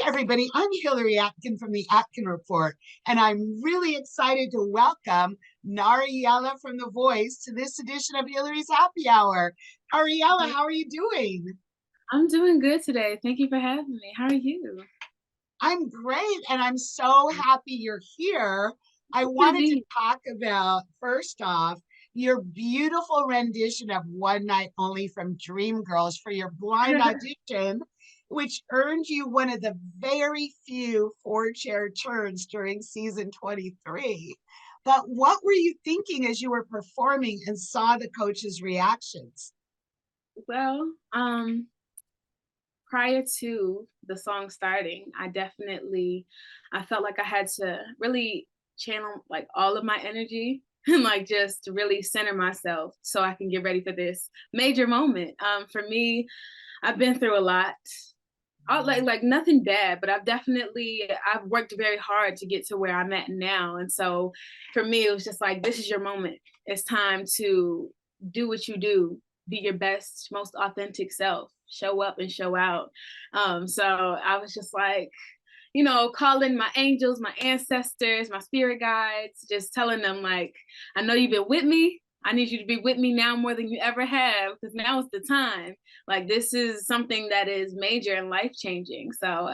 everybody, I'm Hillary Atkin from the Atkin Report, and I'm really excited to welcome NariYella from the Voice to this edition of Hillary's Happy Hour. NariYella, how are you doing? I'm doing good today. Thank you for having me. How are you? I'm great, and I'm so happy you're here. I To wanted to be. talk about, first off, your beautiful rendition of One Night Only from Dreamgirls for your blind audition, which earned you one of the very few four-chair turns during season 23. But what were you thinking as you were performing and saw the coaches' reactions? Well, prior to the song starting, I felt like I had to really channel like all of my energy and like just really center myself so I can get ready for this major moment. For me, I've been through a lot. Like nothing bad, but I've worked very hard to get to where I'm at now. And so for me, it was just like, this is your moment. It's time to do what you do, be your best, most authentic self, show up and show out. So I was just like, calling my angels, my ancestors, my spirit guides, just telling them like, I know you've been with me. I need you to be with me now more than you ever have, because now is the time. Like this is something that is major and life changing. So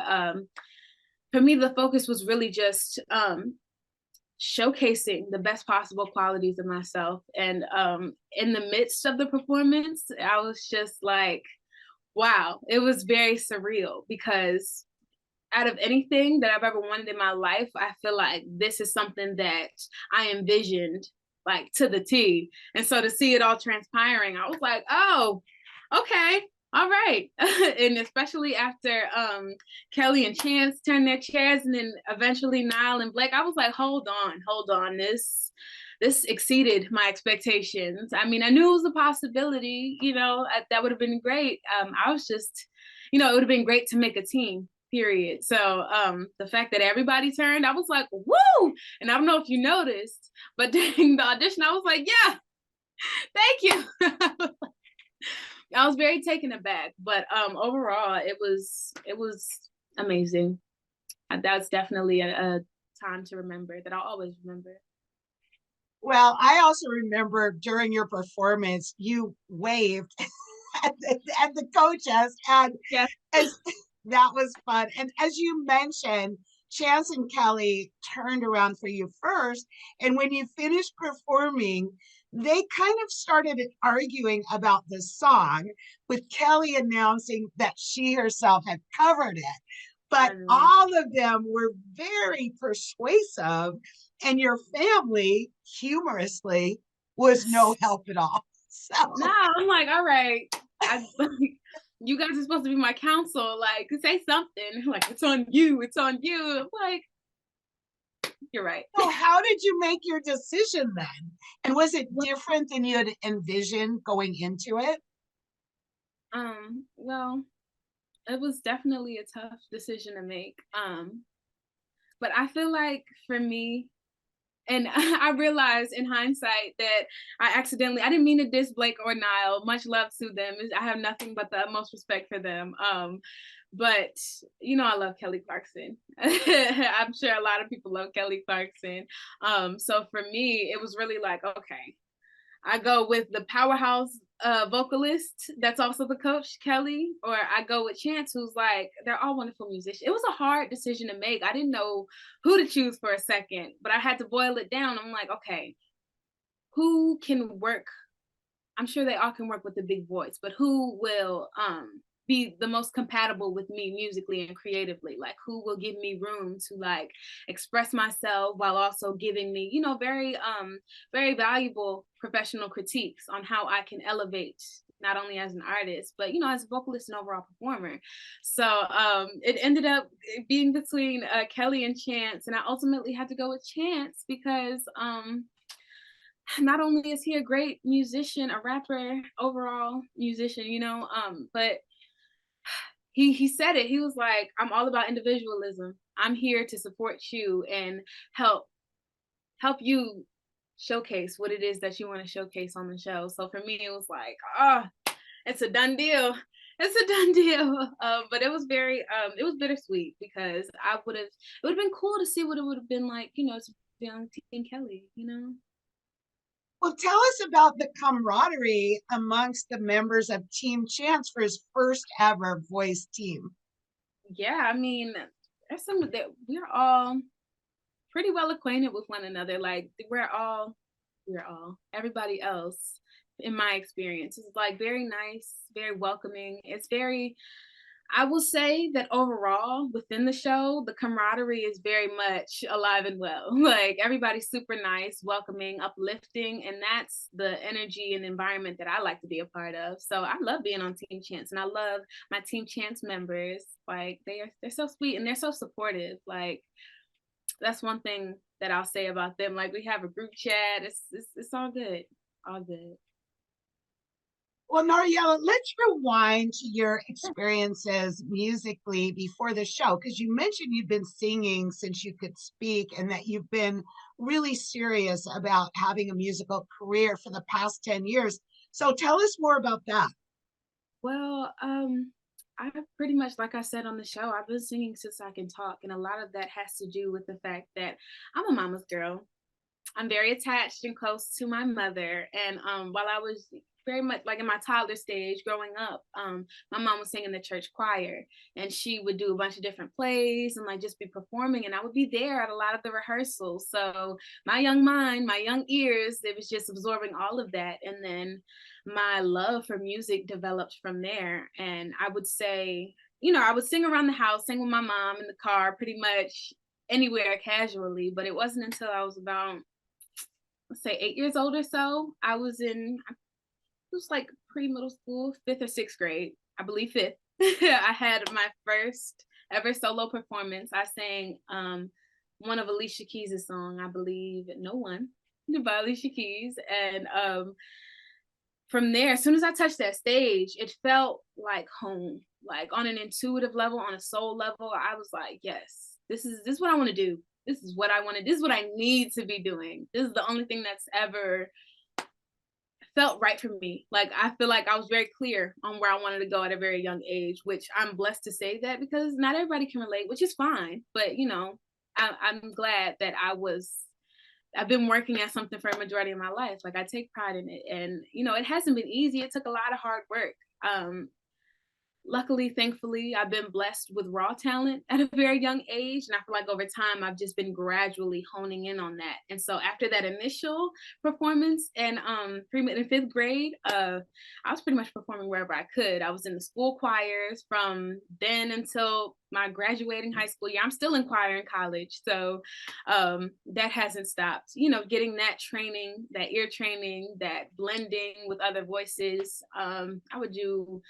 for me, the focus was really just showcasing the best possible qualities of myself. And in the midst of the performance, I was just like, wow, it was very surreal because out of anything that I've ever wanted in my life, I feel like this is something that I envisioned like to the T. And so to see it all transpiring, I was like, oh, okay, all right. And especially after Kelly and Chance turned their chairs and then eventually Niall and Blake, I was like, hold on. This exceeded my expectations. I mean, I knew it was a possibility, that would have been great. I was just, it would have been great to make a team, period. So the fact that everybody turned, I was like, woo! And I don't know if you noticed, but during the audition, I was like, yeah, thank you. I was very taken aback, but overall, it was amazing. That's definitely a time to remember that I'll always remember. Well, I also remember during your performance, you waved at the coaches, and Yeah. as that was fun. And as you mentioned, Chance and Kelly turned around for you first. And when you finished performing, they kind of started arguing about the song, with Kelly announcing that she herself had covered it. But all of them were very persuasive, and your family, humorously, was no help at all. No, So I'm like, all right. You guys are supposed to be my counsel. Like, say something. Like, it's on you. It's on you. I'm like, you're right. So how did you make your decision then? And was it different than you had envisioned going into it? Well, it was definitely a tough decision to make. But I feel like for me, and I realized in hindsight that I didn't mean to diss Blake or Niall. Much love to them. I have nothing but the utmost respect for them. But I love Kelly Clarkson. I'm sure a lot of people love Kelly Clarkson. So for me, it was really like, okay, I go with the powerhouse vocalist that's also the coach, Kelly, or I go with Chance, who's like, they're all wonderful musicians. It was a hard decision to make. I didn't know who to choose for a second, but I had to boil it down. I'm like, okay, who can work? I'm sure they all can work with the big voice, but who will be the most compatible with me musically and creatively? Like who will give me room to like express myself while also giving me, very valuable professional critiques on how I can elevate not only as an artist, but as a vocalist and overall performer. So it ended up being between Kelly and Chance, and I ultimately had to go with Chance because not only is he a great musician, a rapper, overall musician, but he said it. He was like, I'm all about individualism. I'm here to support you and help you showcase what it is that you want to showcase on the show. So for me, it was like, it's a done deal. It's a done deal. But it was bittersweet because it would have been cool to see what it would have been like, to be on Team Kelly, Well, tell us about the camaraderie amongst the members of Team Chance for his first ever voice team. Yeah, I mean, there's some that we're all pretty well acquainted with one another. Like everybody else, in my experience, is like very nice, very welcoming. It's very, I will say that overall within the show, the camaraderie is very much alive and well. Like everybody's super nice, welcoming, uplifting, and that's the energy and environment that I like to be a part of. So I love being on Team Chance, and I love my Team Chance members. Like they're so sweet and they're so supportive. Like that's one thing that I'll say about them. Like we have a group chat. It's all good, all good. Well, NariYella, let's rewind to your experiences musically before the show, because you mentioned you've been singing since you could speak and that you've been really serious about having a musical career for the past 10 years. So tell us more about that. Well, I pretty much, like I said on the show, I've been singing since I can talk, and a lot of that has to do with the fact that I'm a mama's girl. I'm very attached and close to my mother. And while I was very much like in my toddler stage growing up, my mom was singing the church choir, and she would do a bunch of different plays and like just be performing. And I would be there at a lot of the rehearsals. So my young mind, my young ears, it was just absorbing all of that. And then my love for music developed from there. And I would say, I would sing around the house, sing with my mom in the car, pretty much anywhere casually. But it wasn't until I was about, let's say, 8 years old or so. It was like pre-middle school, fifth or sixth grade, I believe fifth. I had my first ever solo performance. I sang one of Alicia Keys' song, I believe, No One, by Alicia Keys. And from there, as soon as I touched that stage, it felt like home, like on an intuitive level, on a soul level. I was like, yes, this is what I want to do. This is what I want to, this is what I need to be doing. This is the only thing that's ever felt right for me. Like I feel like I was very clear on where I wanted to go at a very young age, which I'm blessed to say that because not everybody can relate, which is fine. But I'm glad that I've been working at something for a majority of my life. Like I take pride in it, and it hasn't been easy. It took a lot of hard work. Luckily, thankfully, I've been blessed with raw talent at a very young age. And I feel like over time, I've just been gradually honing in on that. And so after that initial performance in fifth grade, I was pretty much performing wherever I could. I was in the school choirs from then until my graduating high school year. I'm still in choir in college. So that hasn't stopped. Getting that training, that ear training, that blending with other voices. I would do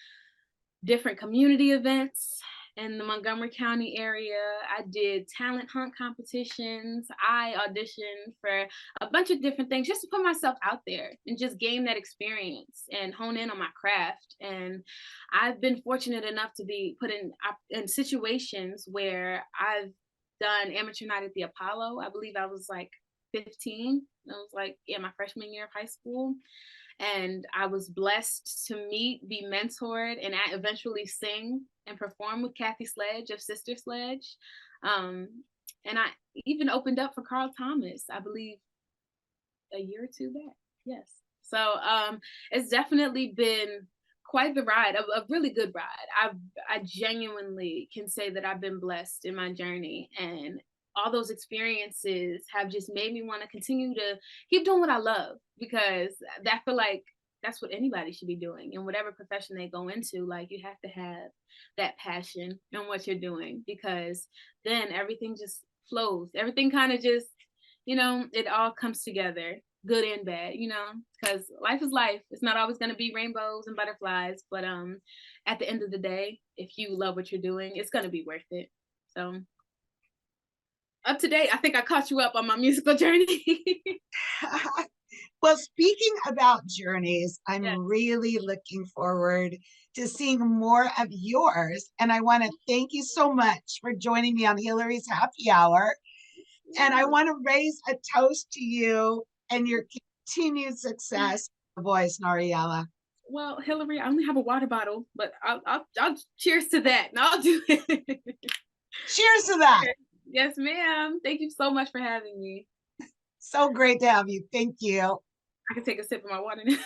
different community events in the Montgomery County area. I did talent hunt competitions. I auditioned for a bunch of different things just to put myself out there and just gain that experience and hone in on my craft. And I've been fortunate enough to be put in situations where I've done amateur night at the Apollo. I believe I was like 15. It was like my freshman year of high school. And I was blessed to meet, be mentored, and eventually sing and perform with Kathy Sledge of Sister Sledge. And I even opened up for Carl Thomas, I believe, a year or two back. Yes. So it's definitely been quite the ride, a really good ride. I genuinely can say that I've been blessed in my journey, and all those experiences have just made me want to continue to keep doing what I love, because I feel like that's what anybody should be doing in whatever profession they go into. Like you have to have that passion in what you're doing, because then everything just flows. Everything kind of just, it all comes together, good and bad, because life is life. It's not always going to be rainbows and butterflies, but at the end of the day, if you love what you're doing, it's going to be worth it. So up to date, I think I caught you up on my musical journey. Well, speaking about journeys, I'm Yeah. really looking forward to seeing more of yours. And I want to thank you so much for joining me on Hillary's Happy Hour. And I want to raise a toast to you and your continued success, voice, NariYella. Well, Hillary, I only have a water bottle, but I'll cheers to that, and I'll do it. Cheers to that. Yes, ma'am. Thank you so much for having me. So great to have you. Thank you. I can take a sip of my water now.